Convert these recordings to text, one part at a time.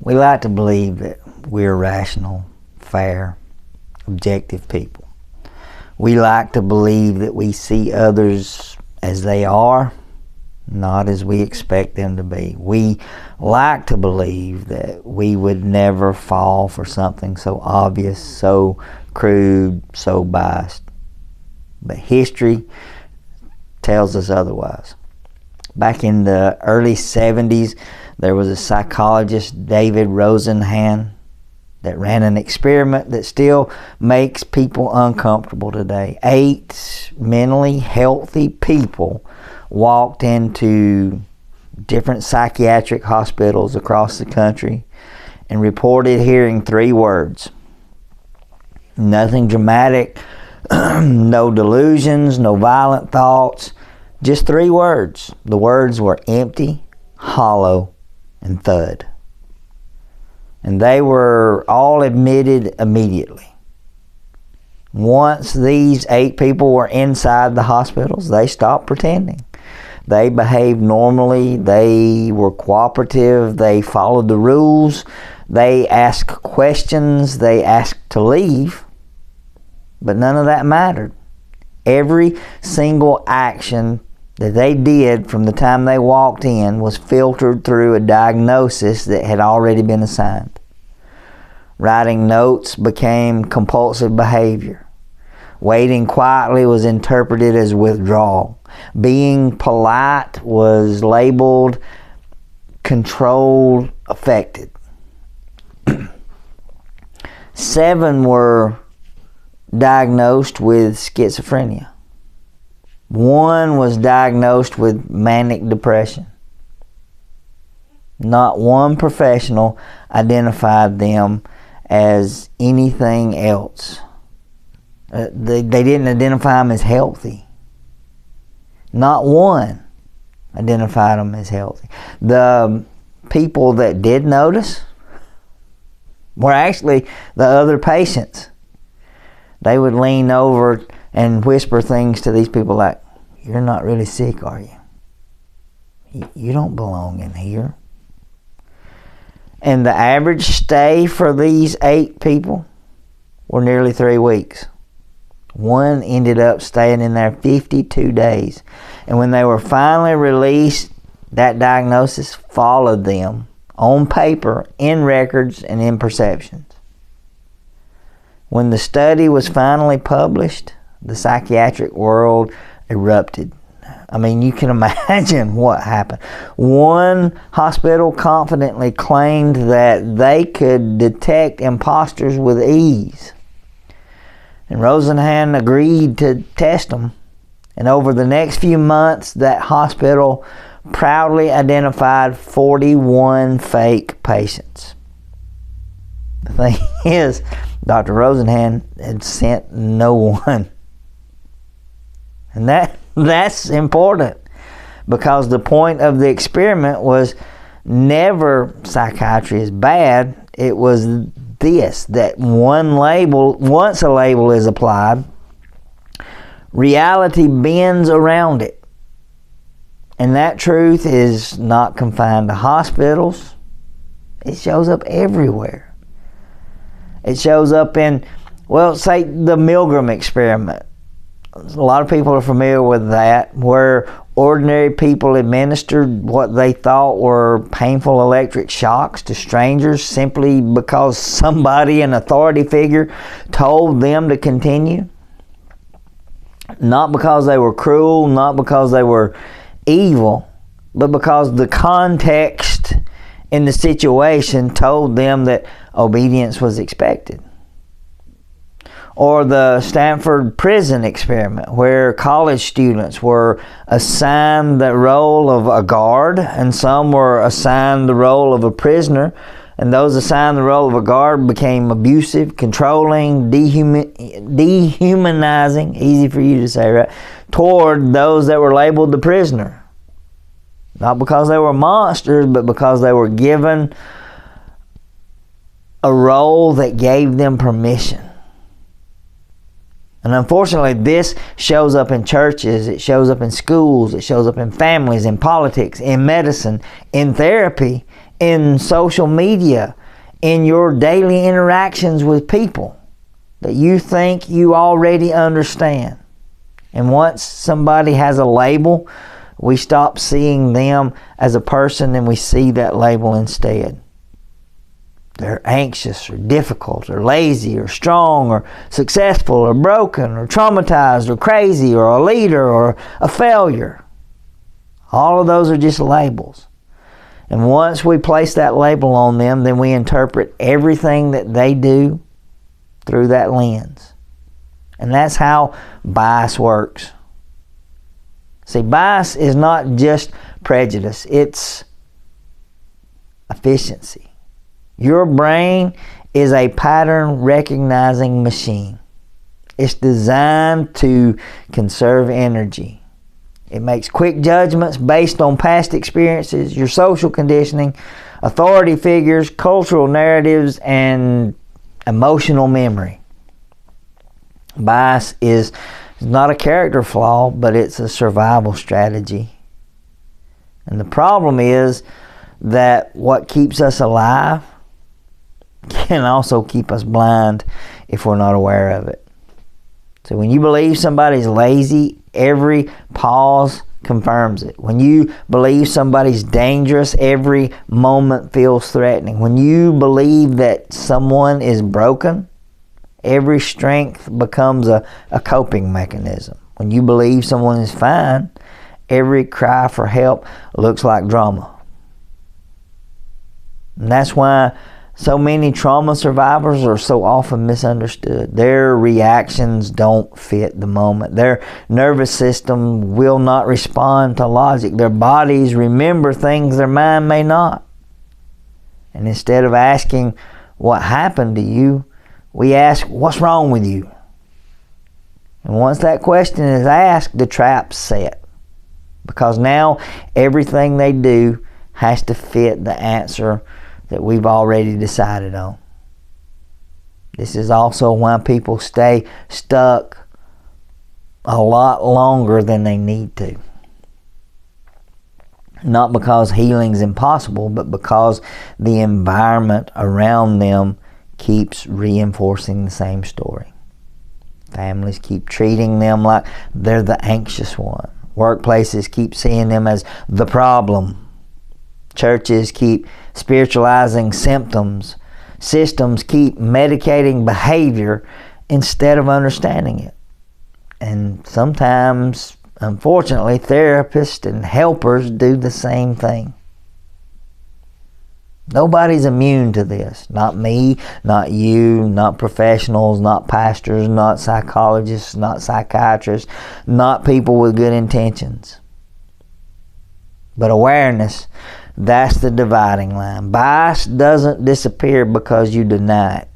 We like to believe that we're rational, fair, objective people. We like to believe that we see others as they are, not as we expect them to be. We like to believe that we would never fall for something so obvious, so crude, so biased. But history tells us otherwise. Back in the early 70s, there was a psychologist, David Rosenhan, that ran an experiment that still makes people uncomfortable today. 8 mentally healthy people walked into different psychiatric hospitals across the country and reported hearing 3 words. Nothing dramatic, no delusions, no violent thoughts, just 3 words. The words were empty, hollow, and thud. And they were all admitted immediately. Once these 8 people were inside the hospitals, they stopped pretending. They behaved normally. They were cooperative. They followed the rules. They asked questions. They asked to leave. But none of that mattered. Every single action that they did from the time they walked in was filtered through a diagnosis that had already been assigned. Writing notes became compulsive behavior. Waiting quietly was interpreted as withdrawal. Being polite was labeled controlled, affected. 7 were diagnosed with schizophrenia. 1 was diagnosed with manic depression. Not one professional identified them as anything else. They didn't identify them as healthy. Not one identified them as healthy. The people that did notice were actually the other patients. They would lean over and whisper things to these people like, "You're not really sick, are you? You don't belong in here." And the average stay for these 8 people were nearly 3 weeks. 1 ended up staying in there 52 days. And when they were finally released, that diagnosis followed them on paper, in records, and in perceptions. When the study was finally published, the psychiatric world erupted. I mean, you can imagine what happened. One hospital confidently claimed that they could detect imposters with ease. And Rosenhan agreed to test them. And over the next few months, that hospital proudly identified 41 fake patients. The thing is, Dr. Rosenhan had sent no one. And that's important, because the point of the experiment was never psychiatry is bad. It was this, that once a label is applied, reality bends around it. And that truth is not confined to hospitals. It shows up everywhere. It shows up in, well, say the Milgram experiment. A lot of people are familiar with that, where ordinary people administered what they thought were painful electric shocks to strangers simply because somebody, an authority figure, told them to continue. Not because they were cruel, not because they were evil, but because the context in the situation told them that obedience was expected. Or the Stanford prison experiment, where college students were assigned the role of a guard and some were assigned the role of a prisoner, and those assigned the role of a guard became abusive, controlling, dehumanizing, easy for you to say, right, toward those that were labeled the prisoner. Not because they were monsters, but because they were given a role that gave them permission. And unfortunately, this shows up in churches, it shows up in schools, it shows up in families, in politics, in medicine, in therapy, in social media, in your daily interactions with people that you think you already understand. And once somebody has a label, we stop seeing them as a person and we see that label instead. They're anxious or difficult or lazy or strong or successful or broken or traumatized or crazy or a leader or a failure. All of those are just labels. And once we place that label on them, then we interpret everything that they do through that lens. And that's how bias works. See, bias is not just prejudice, it's efficiency. Your brain is a pattern recognizing machine. It's designed to conserve energy. It makes quick judgments based on past experiences, your social conditioning, authority figures, cultural narratives, and emotional memory. Bias is not a character flaw, but it's a survival strategy. And the problem is that what keeps us alive can also keep us blind if we're not aware of it. So when you believe somebody's lazy, every pause confirms it. When you believe somebody's dangerous, every moment feels threatening. When you believe that someone is broken, every strength becomes a coping mechanism. When you believe someone is fine, every cry for help looks like drama. And that's why so many trauma survivors are so often misunderstood. Their reactions don't fit the moment. Their nervous system will not respond to logic. Their bodies remember things their mind may not. And instead of asking what happened to you, we ask, what's wrong with you? And once that question is asked, the trap's set. Because now everything they do has to fit the answer that we've already decided on. This is also why people stay stuck a lot longer than they need to. Not because healing's impossible, but because the environment around them keeps reinforcing the same story. Families keep treating them like they're the anxious one. Workplaces keep seeing them as the problem. Churches keep spiritualizing symptoms. Systems keep medicating behavior instead of understanding it. And sometimes, unfortunately, therapists and helpers do the same thing. Nobody's immune to this. Not me, not you, not professionals, not pastors, not psychologists, not psychiatrists, not people with good intentions. But awareness, that's the dividing line. Bias doesn't disappear because you deny it.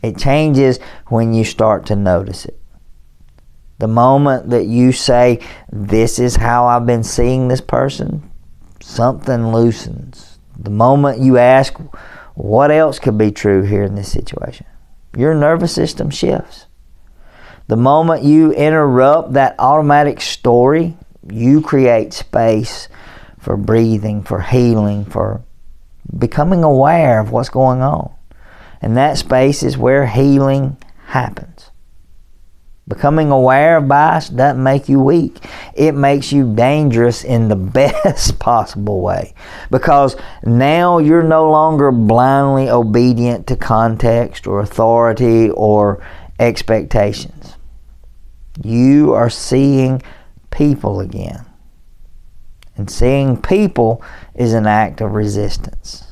It changes when you start to notice it. The moment that you say, this is how I've been seeing this person, something loosens. The moment you ask, what else could be true here in this situation? Your nervous system shifts. The moment you interrupt that automatic story, you create space for breathing, for healing, for becoming aware of what's going on. And that space is where healing happens. Becoming aware of bias doesn't make you weak. It makes you dangerous in the best possible way. Because now you're no longer blindly obedient to context or authority or expectations. You are seeing people again. And seeing people is an act of resistance.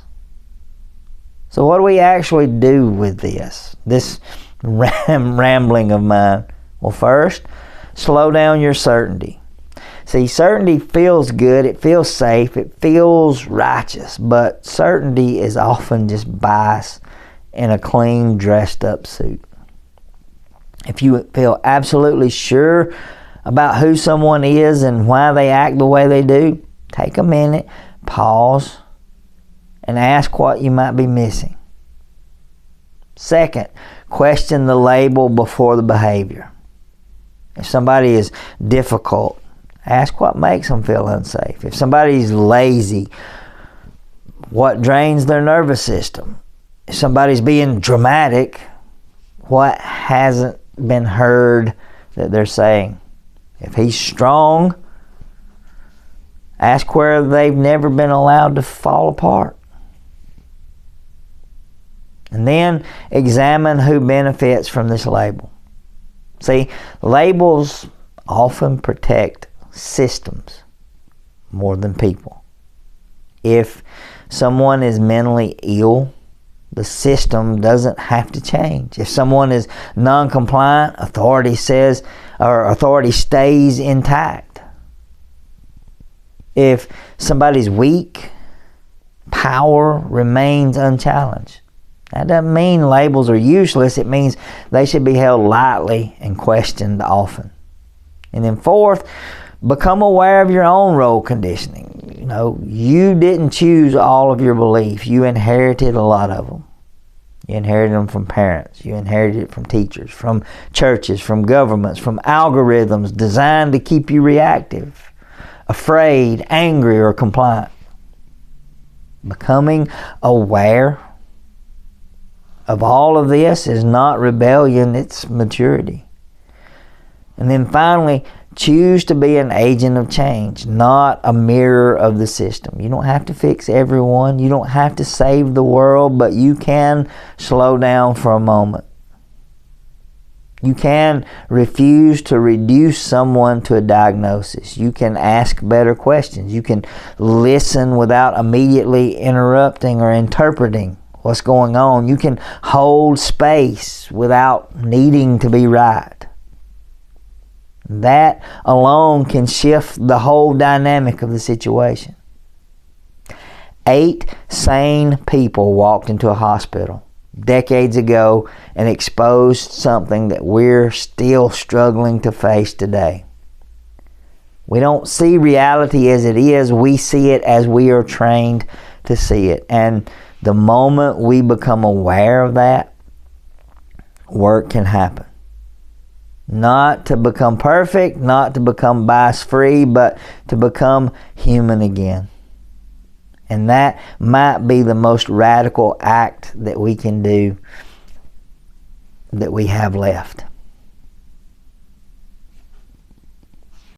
So what do we actually do with this rambling of mine? Well, first, slow down your certainty. See, certainty feels good, it feels safe, it feels righteous, but certainty is often just bias in a clean, dressed up suit. If you feel absolutely sure about who someone is and why they act the way they do, take a minute, pause, and ask what you might be missing. Second, question the label before the behavior. If somebody is difficult, ask what makes them feel unsafe. If somebody is lazy, what drains their nervous system. If somebody's being dramatic, what hasn't been heard that they're saying? If he's strong, ask where they've never been allowed to fall apart. And then examine who benefits from this label. See, labels often protect systems more than people. If someone is mentally ill, the system doesn't have to change. If someone is non-compliant, authority stays intact. If somebody's weak, power remains unchallenged. That doesn't mean labels are useless. It means they should be held lightly and questioned often. And then fourth, become aware of your own role conditioning. You didn't choose all of your beliefs. You inherited a lot of them. You inherited them from parents. You inherited it from teachers, from churches, from governments, from algorithms designed to keep you reactive, afraid, angry, or compliant. Becoming aware of all of this is not rebellion, it's maturity. And then finally, choose to be an agent of change, not a mirror of the system. You don't have to fix everyone. You don't have to save the world, but you can slow down for a moment. You can refuse to reduce someone to a diagnosis. You can ask better questions. You can listen without immediately interrupting or interpreting what's going on. You can hold space without needing to be right. That alone can shift the whole dynamic of the situation. 8 sane people walked into a hospital decades ago and exposed something that we're still struggling to face today. We don't see reality as it is. We see it as we are trained to see it. And the moment we become aware of that, work can happen. Not to become perfect, not to become bias-free, but to become human again. And that might be the most radical act that we can do that we have left.